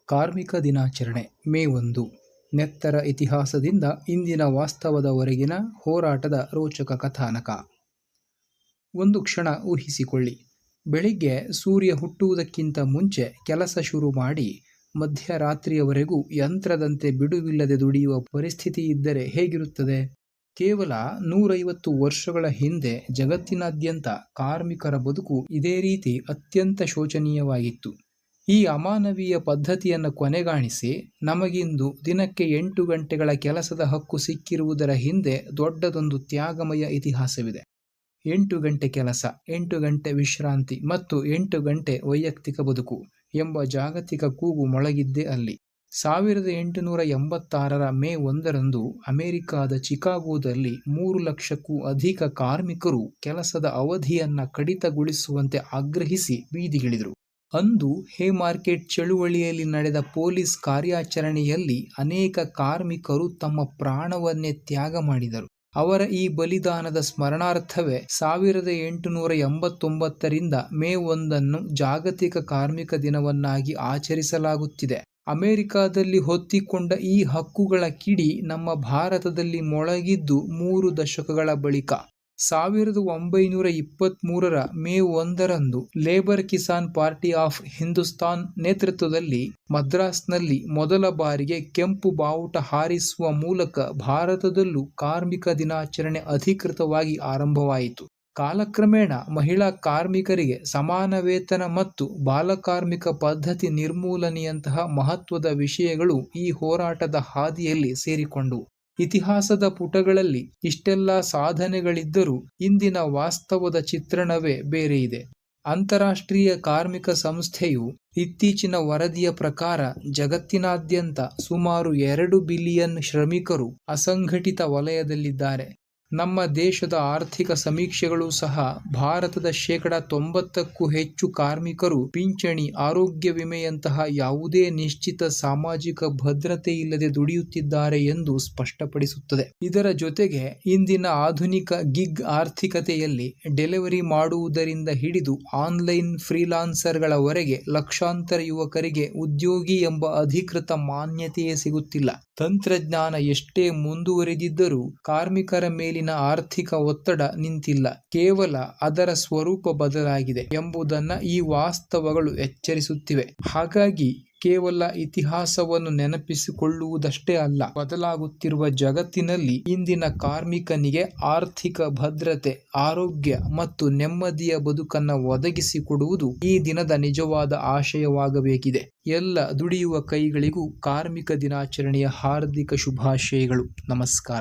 ಕಾರ್ಮಿಕ ದಿನಾಚರಣೆ ಮೇ 1. ನೆತ್ತರ ಇತಿಹಾಸದಿಂದ ಇಂದಿನ ವಾಸ್ತವದವರೆಗಿನ ಹೋರಾಟದ ರೋಚಕ ಕಥಾನಕ. ಒಂದು ಕ್ಷಣ ಊಹಿಸಿಕೊಳ್ಳಿ. ಬೆಳಿಗ್ಗೆ ಸೂರ್ಯ ಹುಟ್ಟುವುದಕ್ಕಿಂತ ಮುಂಚೆ ಕೆಲಸ ಶುರು ಮಾಡಿ ಮಧ್ಯರಾತ್ರಿಯವರೆಗೂ ಯಂತ್ರದಂತೆ ಬಿಡುವಿಲ್ಲದೆ ದುಡಿಯುವ ಪರಿಸ್ಥಿತಿ ಇದ್ದರೆ ಹೇಗಿರುತ್ತದೆ? ಕೇವಲ 150 ವರ್ಷಗಳ ಹಿಂದೆ ಜಗತ್ತಿನಾದ್ಯಂತ ಕಾರ್ಮಿಕರ ಬದುಕು ಇದೇ ರೀತಿ ಅತ್ಯಂತ ಶೋಚನೀಯವಾಗಿತ್ತು. ಈ ಅಮಾನವೀಯ ಪದ್ಧತಿಯನ್ನು ಕೊನೆಗಾಣಿಸಿ ನಮಗಿಂದು ದಿನಕ್ಕೆ 8 ಗಂಟೆಗಳ ಕೆಲಸದ ಹಕ್ಕು ಸಿಕ್ಕಿರುವುದರ ಹಿಂದೆ ದೊಡ್ಡದೊಂದು ತ್ಯಾಗಮಯ ಇತಿಹಾಸವಿದೆ. 8 ಗಂಟೆ ಕೆಲಸ, 8 ಗಂಟೆ ವಿಶ್ರಾಂತಿ ಮತ್ತು 8 ಗಂಟೆ ವೈಯಕ್ತಿಕ ಬದುಕು ಎಂಬ ಜಾಗತಿಕ ಕೂಗು ಮೊಳಗಿದ್ದೇ ಅಲ್ಲಿ. 1886ರ ಮೇ 1ರಂದು ಅಮೆರಿಕಾದ ಚಿಕಾಗೋದಲ್ಲಿ 3 ಲಕ್ಷಕ್ಕೂ ಅಧಿಕ ಕಾರ್ಮಿಕರು ಕೆಲಸದ ಅವಧಿಯನ್ನ ಕಡಿತಗೊಳಿಸುವಂತೆ ಆಗ್ರಹಿಸಿ ಬೀದಿಗಿಳಿದರು. ಅಂದು ಹೇಮಾರ್ಕೆಟ್ ಚಳುವಳಿಯಲ್ಲಿ ನಡೆದ ಪೊಲೀಸ್ ಕಾರ್ಯಾಚರಣೆಯಲ್ಲಿ ಅನೇಕ ಕಾರ್ಮಿಕರು ತಮ್ಮ ಪ್ರಾಣವನ್ನೇ ತ್ಯಾಗ ಮಾಡಿದರು. ಅವರ ಈ ಬಲಿದಾನದ ಸ್ಮರಣಾರ್ಥವೇ 1889ರಿಂದ ಮೇ 1ಅನ್ನು ಜಾಗತಿಕ ಕಾರ್ಮಿಕ ದಿನವನ್ನಾಗಿ ಆಚರಿಸಲಾಗುತ್ತಿದೆ. ಅಮೆರಿಕಾದಲ್ಲಿ ಹೊತ್ತಿಕೊಂಡ ಈ ಹಕ್ಕುಗಳ ಕಿಡಿ ನಮ್ಮ ಭಾರತದಲ್ಲಿ ಮೊಳಗಿದ್ದು 3 ದಶಕಗಳ ಬಳಿಕ. 1923ರ ಮೇ 1ರಂದು labour Kisan party of Hindustan ನೇತೃತ್ವದಲ್ಲಿ ಮದ್ರಾಸ್ನಲ್ಲಿ ಮೊದಲ ಬಾರಿಗೆ ಕೆಂಪು ಬಾವುಟ ಹಾರಿಸುವ ಮೂಲಕ ಭಾರತದಲ್ಲೂ ಕಾರ್ಮಿಕ ದಿನಾಚರಣೆ ಅಧಿಕೃತವಾಗಿ ಆರಂಭವಾಯಿತು. ಕಾಲಕ್ರಮೇಣ ಮಹಿಳಾ ಕಾರ್ಮಿಕರಿಗೆ ಸಮಾನ ವೇತನ ಮತ್ತು ಬಾಲಕಾರ್ಮಿಕ ಪದ್ಧತಿ ನಿರ್ಮೂಲನೆಯಂತಹ ಮಹತ್ವದ ವಿಷಯಗಳು ಈ ಹೋರಾಟದ ಹಾದಿಯಲ್ಲಿ ಸೇರಿಕೊಂಡವು. ಇತಿಹಾಸದ ಪುಟಗಳಲ್ಲಿ ಇಷ್ಟೆಲ್ಲ ಸಾಧನೆಗಳಿದ್ದರೂ ಇಂದಿನ ವಾಸ್ತವದ ಚಿತ್ರಣವೇ ಬೇರೆಯಿದೆ. ಅಂತಾರಾಷ್ಟ್ರೀಯ ಕಾರ್ಮಿಕ ಸಂಸ್ಥೆಯು ಇತ್ತೀಚಿನ ವರದಿಯ ಪ್ರಕಾರ ಜಗತ್ತಿನಾದ್ಯಂತ ಸುಮಾರು 2 ಬಿಲಿಯನ್ ಶ್ರಮಿಕರು ಅಸಂಘಟಿತ ವಲಯದಲ್ಲಿದ್ದಾರೆ. ನಮ್ಮ ದೇಶದ ಆರ್ಥಿಕ ಸಮೀಕ್ಷೆಗಳು ಸಹ ಭಾರತದ 90%ಕ್ಕೂ ಹೆಚ್ಚು ಕಾರ್ಮಿಕರು ಪಿಂಚಣಿ, ಆರೋಗ್ಯ ವಿಮೆಯಂತಹ ಯಾವುದೇ ನಿಶ್ಚಿತ ಸಾಮಾಜಿಕ ಭದ್ರತೆ ಇಲ್ಲದೆ ದುಡಿಯುತ್ತಿದ್ದಾರೆ ಎಂದು ಸ್ಪಷ್ಟಪಡಿಸುತ್ತದೆ. ಇದರ ಜೊತೆಗೆ ಇಂದಿನ ಆಧುನಿಕ ಗಿಗ್ ಆರ್ಥಿಕತೆಯಲ್ಲಿ ಡೆಲಿವರಿ ಮಾಡುವುದರಿಂದ ಹಿಡಿದು ಆನ್ಲೈನ್ ಫ್ರೀಲಾನ್ಸರ್ಗಳವರೆಗೆ ಲಕ್ಷಾಂತರ ಯುವಕರಿಗೆ ಉದ್ಯೋಗಿ ಎಂಬ ಅಧಿಕೃತ ಮಾನ್ಯತೆಯೇ ಸಿಗುತ್ತಿಲ್ಲ. ತಂತ್ರಜ್ಞಾನ ಎಷ್ಟೇ ಮುಂದುವರಿದಿದ್ದರೂ ಕಾರ್ಮಿಕರ ಮೇಲಿನ ಆರ್ಥಿಕ ಒತ್ತಡ ನಿಂತಿಲ್ಲ, ಕೇವಲ ಅದರ ಸ್ವರೂಪ ಬದಲಾಗಿದೆ ಎಂಬುದನ್ನು ಈ ವಾಸ್ತವಗಳು ಎಚ್ಚರಿಸುತ್ತಿವೆ. ಹಾಗಾಗಿ ಕೇವಲ ಇತಿಹಾಸವನ್ನು ನೆನಪಿಸಿಕೊಳ್ಳುವುದಷ್ಟೇ ಅಲ್ಲ, ಬದಲಾಗುತ್ತಿರುವ ಜಗತ್ತಿನಲ್ಲಿ ಇಂದಿನ ಕಾರ್ಮಿಕನಿಗೆ ಆರ್ಥಿಕ ಭದ್ರತೆ, ಆರೋಗ್ಯ ಮತ್ತು ನೆಮ್ಮದಿಯ ಬದುಕನ್ನು ಒದಗಿಸಿಕೊಡುವುದು ಈ ದಿನದ ನಿಜವಾದ ಆಶಯವಾಗಬೇಕಿದೆ. ಎಲ್ಲ ದುಡಿಯುವ ಕೈಗಳಿಗೂ ಕಾರ್ಮಿಕ ದಿನಾಚರಣೆಯ ಹಾರ್ದಿಕ ಶುಭಾಶಯಗಳು. ನಮಸ್ಕಾರ.